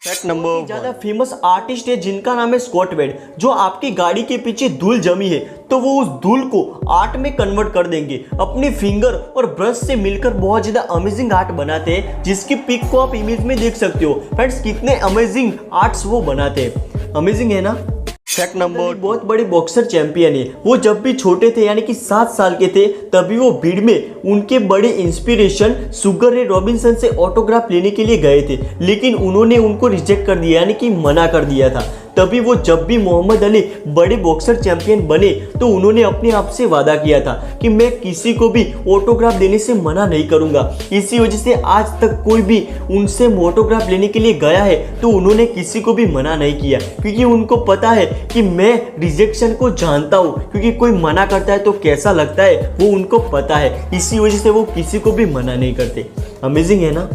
Fact number ज्यादा famous artist है जिनका नाम है स्कॉट वेड। जो आपकी गाड़ी के पीछे धूल जमी है तो वो उस धूल को आर्ट में कन्वर्ट कर देंगे। अपनी फिंगर और ब्रश से मिलकर बहुत ज्यादा अमेजिंग आर्ट बनाते हैं, जिसकी पिक को आप इमेज में देख सकते हो। फ्रेंड्स, कितने अमेजिंग आर्ट्स वो बनाते हैं, अमेजिंग है ना। फैक्ट नंबर बहुत बड़े बॉक्सर चैंपियन है। वो जब भी छोटे थे यानी कि 7 साल के थे तभी वो भीड़ में उनके बड़े इंस्पिरेशन सुगर रे रॉबिन्सन से ऑटोग्राफ लेने के लिए गए थे, लेकिन उन्होंने उनको रिजेक्ट कर दिया यानी कि मना कर दिया था। तभी वो जब भी मोहम्मद अली बड़े बॉक्सर चैंपियन बने तो उन्होंने अपने आप से वादा किया था कि मैं किसी को भी ऑटोग्राफ देने से मना नहीं करूंगा। इसी वजह से आज तक कोई भी उनसे ऑटोग्राफ लेने के लिए गया है तो उन्होंने किसी को भी मना नहीं किया, क्योंकि उनको पता है कि मैं रिजेक्शन को जानता हूँ, क्योंकि कोई मना करता है तो कैसा लगता है वो उनको पता है। इसी वजह से वो किसी को भी मना नहीं करते। अमेजिंग है ना।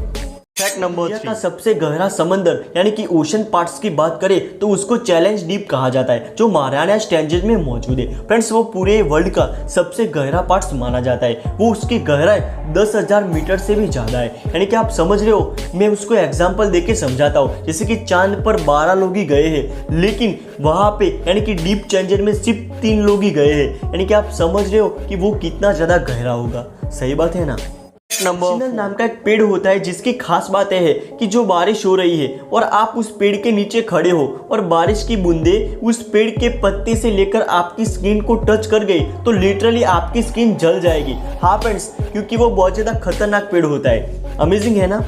फैक्ट नंबर दुनिया का सबसे गहरा समंदर यानी कि ओशन पार्ट्स की बात करें तो उसको चैलेंज डीप कहा जाता है, जो मारियाना ट्रायंगल में मौजूद है। फ्रेंड्स, वो पूरे वर्ल्ड का सबसे गहरा पार्ट्स माना जाता है। वो उसकी गहराई 10,000 मीटर से भी ज़्यादा है। यानी कि आप समझ रहे हो, मैं उसको एग्जाम्पल देके समझाता हूँ। जैसे कि चांद पर 12 लोग ही गए हैं, लेकिन वहाँ पे यानी कि डीप चैलेंजर में सिर्फ 3 लोग ही गए हैं। यानी कि आप समझ रहे हो कि वो कितना ज़्यादा गहरा होगा। सही बात है ना। नंबर नाम का एक पेड़ होता है जिसकी खास बात है कि जो बारिश हो रही है और आप उस पेड़ के नीचे खड़े हो और बारिश की बूंदे उस पेड़ के पत्ते से लेकर आपकी स्किन को टच कर गई तो लिटरली आपकी स्किन जल जाएगी। हाँ फ्रेंड्स, क्योंकि वो बहुत ज्यादा खतरनाक पेड़ होता है। अमेजिंग है ना।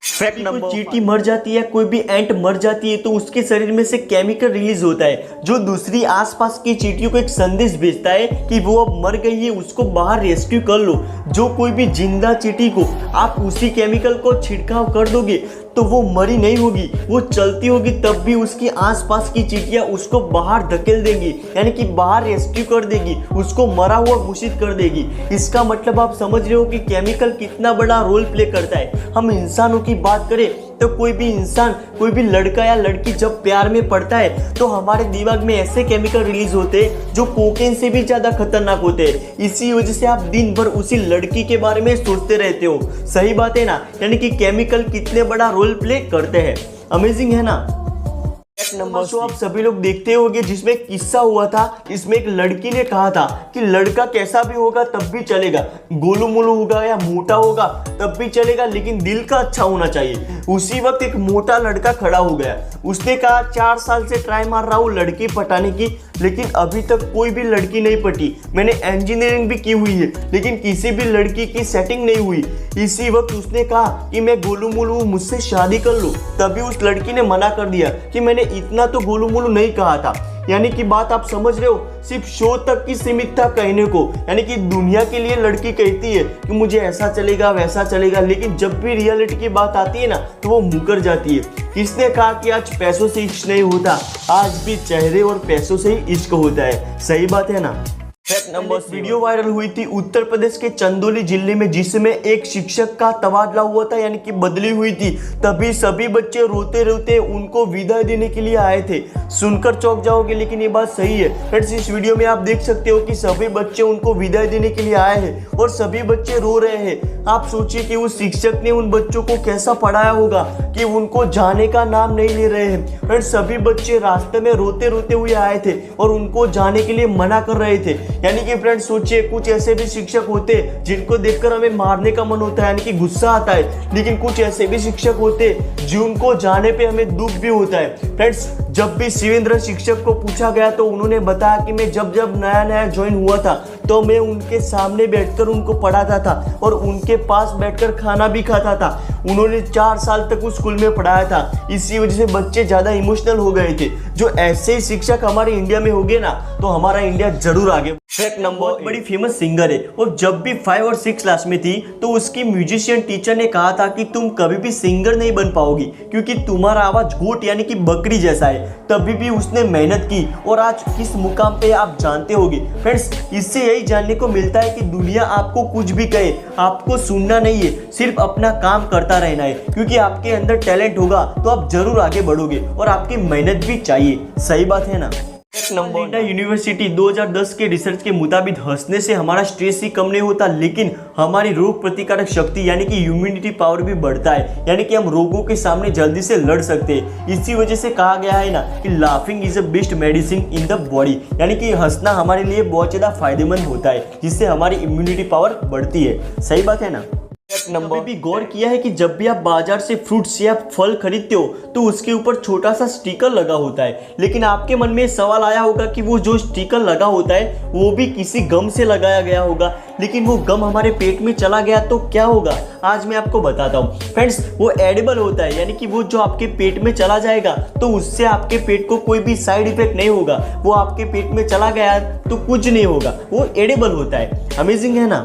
फैक्ट नंबर चींटी मर जाती है, कोई भी एंट मर जाती है तो उसके शरीर में से केमिकल रिलीज होता है जो दूसरी आसपास की चींटियों को एक संदेश भेजता है कि वो अब मर गई है, उसको बाहर रेस्क्यू कर लो। जो कोई भी जिंदा चींटी को आप उसी केमिकल को छिड़काव कर दोगे तो वो मरी नहीं होगी, वो चलती होगी, तब भी उसकी आसपास की चींटियां उसको बाहर धकेल देंगी, यानी कि बाहर रेस्क्यू कर देगी, उसको मरा हुआ घोषित कर देगी। इसका मतलब आप समझ रहे हो कि केमिकल कितना बड़ा रोल प्ले करता है। हम इंसानों की बात करें तो कोई भी इंसान, कोई भी लड़का या लड़की जब प्यार में पड़ता है तो हमारे दिमाग में ऐसे केमिकल रिलीज होते हैं जो कोकेन से भी ज्यादा खतरनाक होते हैं। इसी वजह से आप दिन भर उसी लड़की के बारे में सोचते रहते हो। सही बात है ना। यानी कि केमिकल कितने बड़ा रोल प्ले करते हैं। अमेजिंग है ना। नंबर शो आप सभी लोग देखते होंगे जिसमें एक किस्सा हुआ था। इसमें एक लड़की ने कहा था कि लड़का कैसा भी होगा तब भी चलेगा, गोलू मोलू होगा या मोटा होगा तब भी चलेगा, लेकिन दिल का अच्छा होना चाहिए। उसी वक्त एक मोटा लड़का खड़ा हो गया। उसने कहा 4 साल से ट्राई मार रहा हूँ लड़की पटाने की, लेकिन अभी तक कोई भी लड़की नहीं पटी। मैंने इंजीनियरिंग भी की हुई है लेकिन किसी भी लड़की की सेटिंग नहीं हुई। इसी वक्त उसने कहा कि मैं गोलू मोलू, मुझसे शादी कर लो। तभी उस लड़की ने मना कर दिया कि मैंने इतना तो गोलू मोलू नहीं कहा था। यानी कि बात आप समझ रहे हो, सिर्फ शो तक की सीमित था कहने को। यानी कि दुनिया के लिए लड़की कहती है कि मुझे ऐसा चलेगा वैसा चलेगा, लेकिन जब भी रियलिटी की बात आती है ना तो वो मुकर जाती है। किसने कहा कि आज पैसों से इश्क नहीं होता? आज भी चेहरे और पैसों से ही इश्क होता है। सही बात है ना। फैक्ट नंबर वीडियो वायरल हुई थी उत्तर प्रदेश के चंदौली जिले में, जिसमें एक शिक्षक का तबादला हुआ था यानी कि बदली हुई थी। तभी सभी बच्चे रोते रोते उनको विदाई देने के लिए आए थे। सुनकर चौंक जाओगे लेकिन ये बात सही है। फ्रेंड्स, इस वीडियो में आप देख सकते हो कि सभी बच्चे उनको विदाई देने के लिए आए हैं और सभी बच्चे रो रहे हैं। आप सोचिए कि उस शिक्षक ने उन बच्चों को कैसा पढ़ाया होगा कि उनको जाने का नाम नहीं ले रहे हैं। फ्रेंड्स, सभी बच्चे रास्ते में रोते रोते हुए आए थे और उनको जाने के लिए मना कर रहे थे। यानी कि फ्रेंड्स सोचिए, कुछ ऐसे भी शिक्षक होते जिनको देखकर हमें मारने का मन होता है, यानी कि गुस्सा आता है, लेकिन कुछ ऐसे भी शिक्षक होते जिनको जाने पे हमें दुख भी होता है। फ्रेंड्स, जब भी शिवेंद्र शिक्षक को पूछा गया तो उन्होंने बताया कि मैं जब नया नया ज्वाइन हुआ था तो मैं उनके सामने बैठकर उनको पढ़ाता था और उनके पास बैठकर खाना भी खाता था। उन्होंने 4 साल तक उस स्कूल में पढ़ाया था। इसी वजह से बच्चे ज्यादा इमोशनल हो गए थे। जो ऐसे ही शिक्षक हमारे इंडिया में होंगे ना तो हमारा इंडिया जरूर आगे। फैक्ट नंबर बड़ी फेमस सिंगर है और जब भी 5 और 6 क्लास में थी तो उसकी म्यूजिशियन टीचर ने कहा था कि तुम कभी भी सिंगर नहीं बन पाओगी क्योंकि तुम्हारा आवाज गोट यानी कि बकरी जैसा है। तभी भी उसने मेहनत की और आज किस मुकाम पे आप जानते होगे। फ्रेंड्स, इससे यही जानने को मिलता है कि दुनिया आपको कुछ भी कहे, आपको सुनना नहीं है, सिर्फ अपना काम करता रहना है, क्योंकि आपके अंदर टैलेंट होगा तो आप जरूर आगे बढ़ोगे और आपकी मेहनत भी चाहिए। सही बात है ना। इंडिया यूनिवर्सिटी 2010 के रिसर्च के मुताबिक हंसने से हमारा स्ट्रेस ही कम नहीं होता, लेकिन हमारी रोग प्रतिकारक शक्ति यानी कि इम्यूनिटी पावर भी बढ़ता है, यानी कि हम रोगों के सामने जल्दी से लड़ सकते हैं। इसी वजह से कहा गया है ना कि laughing is the best medicine in the body, यानी कि हंसना हमारे लिए बहुत ज़्यादा फायदेमंद होता है, जिससे हमारी इम्यूनिटी पावर बढ़ती है। सही बात है ना। कभी भी गौर किया है कि जब भी आप बाजार से फ्रूट्स या फल खरीदते हो तो उसके ऊपर छोटा सा स्टिकर लगा होता है, लेकिन आपके मन में सवाल आया होगा कि वो जो स्टिकर लगा होता है वो भी किसी गम से लगाया गया होगा, लेकिन वो गम हमारे पेट में चला गया तो क्या होगा, आज मैं आपको बताता हूँ। फ्रेंड्स, वो एडिबल होता है, यानी कि वो जो आपके पेट में चला जाएगा तो उससे आपके पेट को कोई भी साइड इफेक्ट नहीं होगा। वो आपके पेट में चला गया तो कुछ नहीं होगा, वो एडिबल होता है। अमेजिंग है ना।